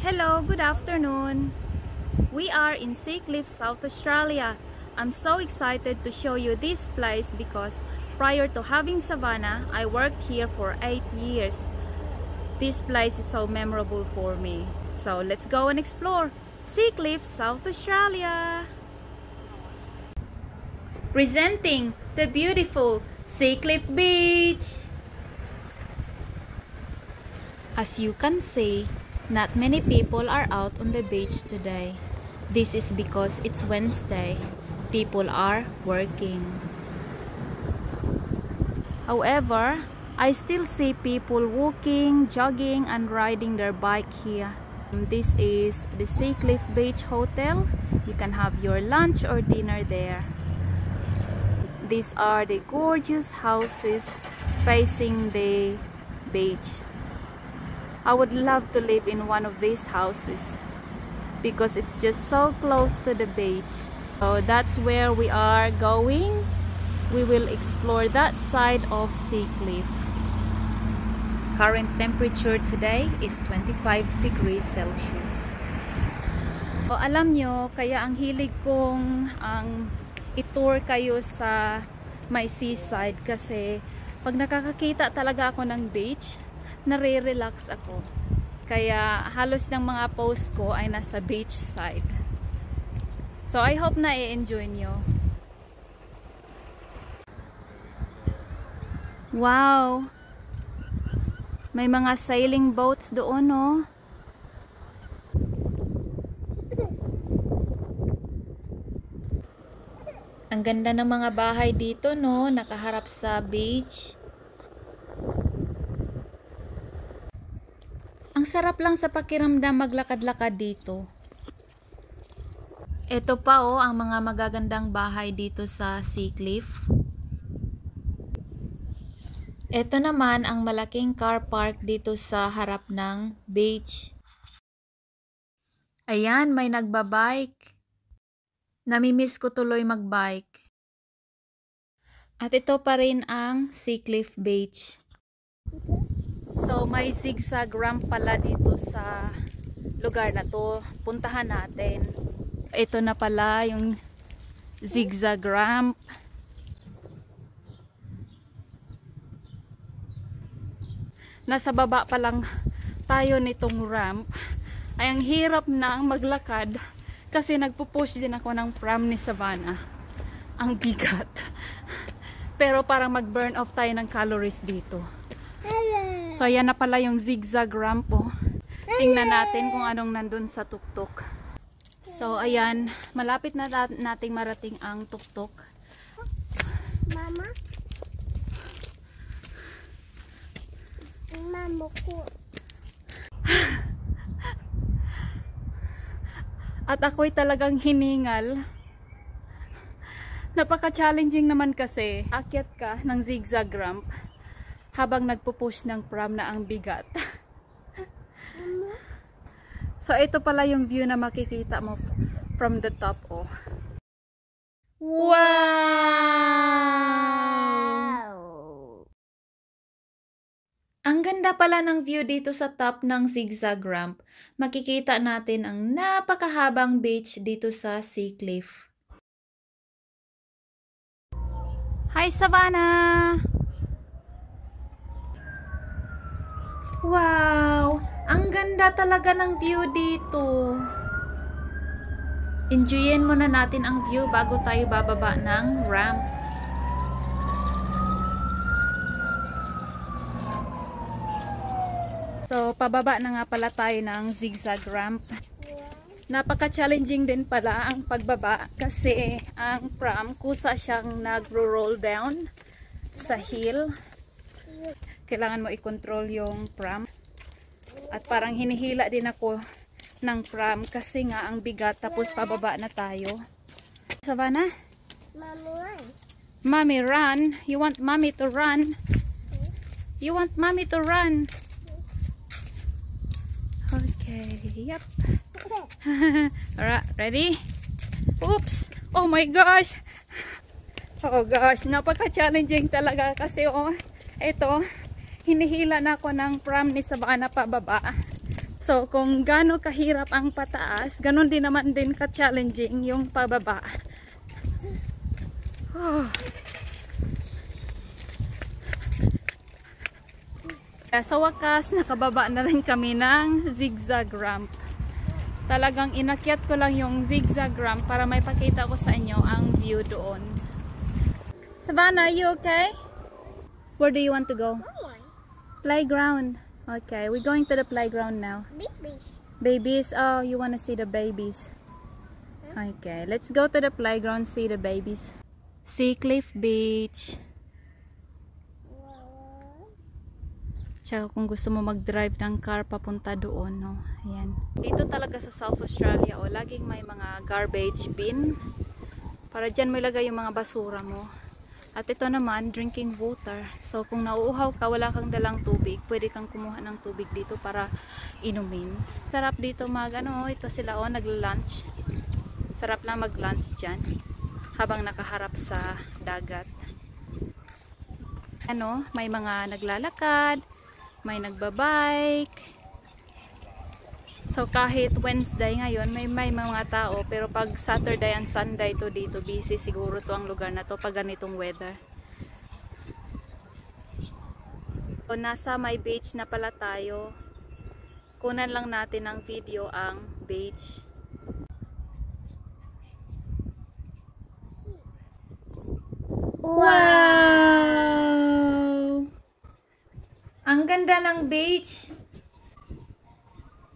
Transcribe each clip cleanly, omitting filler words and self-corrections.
Hello, good afternoon. We are in Seacliff, South Australia. I'm so excited to show you this place because prior to having Savannah, I worked here for 8 years. This place is so memorable for me. So let's go and explore Seacliff, South Australia. Presenting the beautiful Seacliff Beach. As you can see, not many people are out on the beach today. This is because it's Wednesday. People are working. However, I still see people walking, jogging, and riding their bike here. This is the Seacliff Beach Hotel. You can have your lunch or dinner there. These are the gorgeous houses facing the beach. I would love to live in one of these houses because it's just so close to the beach. So that's where we are going. We will explore that side of Seacliff. Current temperature today is 25 degrees Celsius. So, alam nyo, kaya ang hilig kong i-tour kayo sa may seaside kasi pag nakakakita talaga ako ng beach, nare-relax ako. Kaya halos ng mga post ko ay nasa beach side. So I hope na i-enjoy nyo. Wow! May mga sailing boats doon, no? Ang ganda ng mga bahay dito, no? Nakaharap sa beach. Ang sarap lang sa pakiramdam maglakad-lakad dito. Ito pa ang mga magagandang bahay dito sa Seacliff. Ito naman ang malaking car park dito sa harap ng beach. Ayan, may nagbabike. Namimiss ko tuloy magbike. At ito pa rin ang Seacliff Beach. So may zigzag ramp pala dito sa lugar na to. Puntahan natin. Ito na pala yung zigzag ramp. Nasa baba pa lang tayo nitong ramp. Ay ang hirap na maglakad kasi nagpupush din ako ng pram ni Savannah. Ang bigat. Pero parang mag-burn off tayo ng calories dito. So ayan na pala yung zigzag ramp. Tingnan natin kung anong nandun sa tuktok. So ayan, malapit na nating marating ang tuktok. Mama? Mama ko. At ako'y talagang hiningal. Napaka-challenging naman kasi. Akyat ka ng zigzag ramp habang nagpupush ng pram na ang bigat. So ito pala yung view na makikita mo from the top. Wow! Ang ganda pala ng view dito sa top ng zigzag ramp. Makikita natin ang napakahabang beach dito sa Seacliff. Hi Savannah! Wow! Ang ganda talaga ng view dito. Enjoyin muna natin ang view bago tayo bababa ng ramp. So, pababa na nga pala tayo ng zigzag ramp. Napaka-challenging din pala ang pagbaba kasi ang pram kusa siyang nagro-roll down sa hill. Kailangan mo i-control yung pram. At parang hinihila din ako ng pram kasi nga ang bigat tapos pababa na tayo. Savannah? Mommy, run. Mommy, run. You want mommy to run? You want mommy to run? Okay, yep. Alright, ready? Oops! Oh my gosh! Oh gosh, napaka-challenging talaga kasi ito, hinihila na ako ng pram ni Savannah pababa. So, kung gaano kahirap ang pataas, ganon din naman din ka-challenging yung pababa. Oh. Sa wakas, nakababa na rin kami ng zigzag ramp. Talagang inakyat ko lang yung zigzag ramp para may pakita ko sa inyo ang view doon. Savannah, are you okay? Where do you want to go? Playground. Okay, we're going to the playground now. Babies. Babies? Oh, you want to see the babies? Okay, let's go to the playground, see the babies. Seacliff Beach. Tsaka kung gusto mo mag-drive ng car papunta doon, no? Ayan. Dito talaga sa South Australia, oh, laging may mga garbage bin. Para dyan mo ilagay yung mga basura mo. At ito naman, drinking water. So kung nauuhaw ka, wala kang dalang tubig, pwede kang kumuha ng tubig dito para inumin. Sarap dito ito sila, oh, nagla-lunch. Sarap lang mag-lunch dyan habang nakaharap sa dagat. May mga naglalakad, may nagbabike. So kahit Wednesday ngayon may mga tao, pero pag Saturday and Sunday to dito busy siguro to ang lugar na to pag ganitong weather. So nasa may beach na pala tayo. Kunan lang natin ng video ang beach. Wow! Ang ganda ng beach.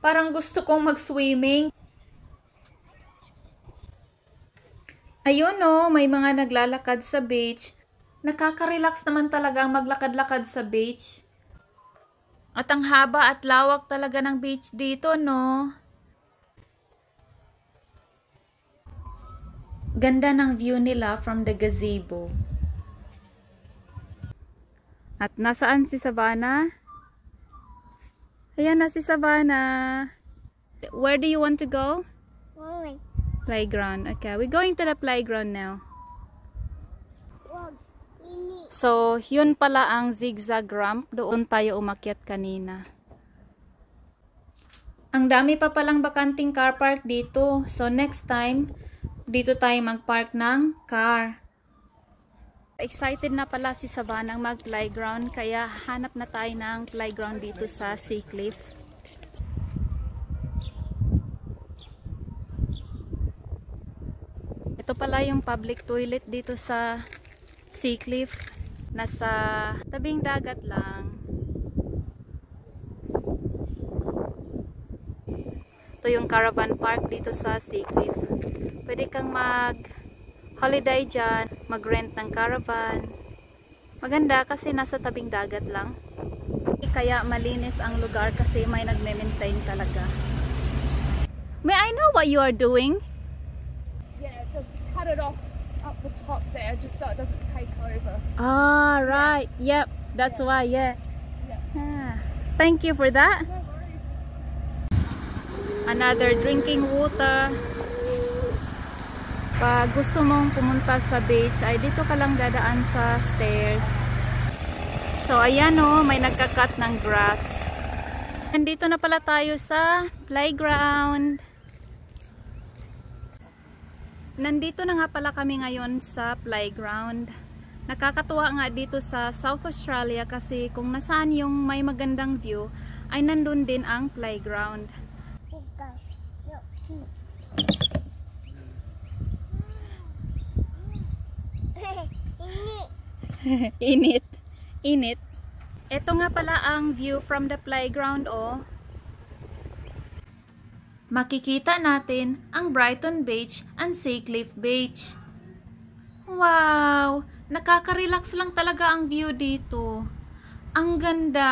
Parang gusto kong mag-swimming. Ayun, oh, may mga naglalakad sa beach. Nakaka-relax naman talaga ang maglakad-lakad sa beach. At ang haba at lawak talaga ng beach dito, no? Ganda ng view nila from the gazebo. At nasaan si Savannah? Ayan na si Savannah. Where do you want to go? Playground. Okay, we're going to the playground now. So, yun pala ang zigzag ramp. Doon tayo umakyat kanina. Ang dami pa palang bakanting car park dito. So, next time, dito tayo mag-park ng car. Excited na pala si Savannah mag-playground, kaya hanap na tayo ng playground dito sa Seacliff. Ito pala yung public toilet dito sa Seacliff. Nasa tabing dagat lang. Ito yung caravan park dito sa Seacliff. Pwede kang holiday dyan, mag-rent ng caravan. Maganda kasi nasa tabing dagat lang. Kaya malinis ang lugar kasi may nagme-maintain talaga. May I know what you are doing? Yeah, just cut it off up the top there just so it doesn't take over. Ah, right. Yep, that's why, yeah. Ah, thank you for that. No worries. Another drinking water. Pag gusto mong pumunta sa beach, ay dito ka lang dadaan sa stairs. So, ayan o, may nagka-cut ng grass. Nandito na pala tayo sa playground. Nandito na nga pala kami ngayon sa playground. Nakakatuwa nga dito sa South Australia kasi kung nasaan yung may magandang view, ay nandun din ang playground. Init. Init. Ito nga pala ang view from the playground, oh. Makikita natin ang Brighton Beach and Seacliff Beach. Wow! Nakaka-relax lang talaga ang view dito. Ang ganda.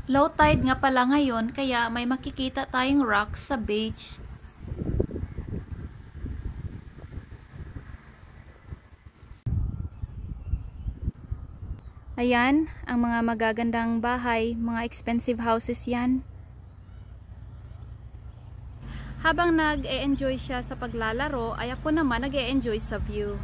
Low tide nga pala ngayon kaya may makikita tayong rocks sa beach. Ayan, ang mga magagandang bahay, mga expensive houses yan. Habang nag-e-enjoy siya sa paglalaro, ay ako naman nag-e-enjoy sa view.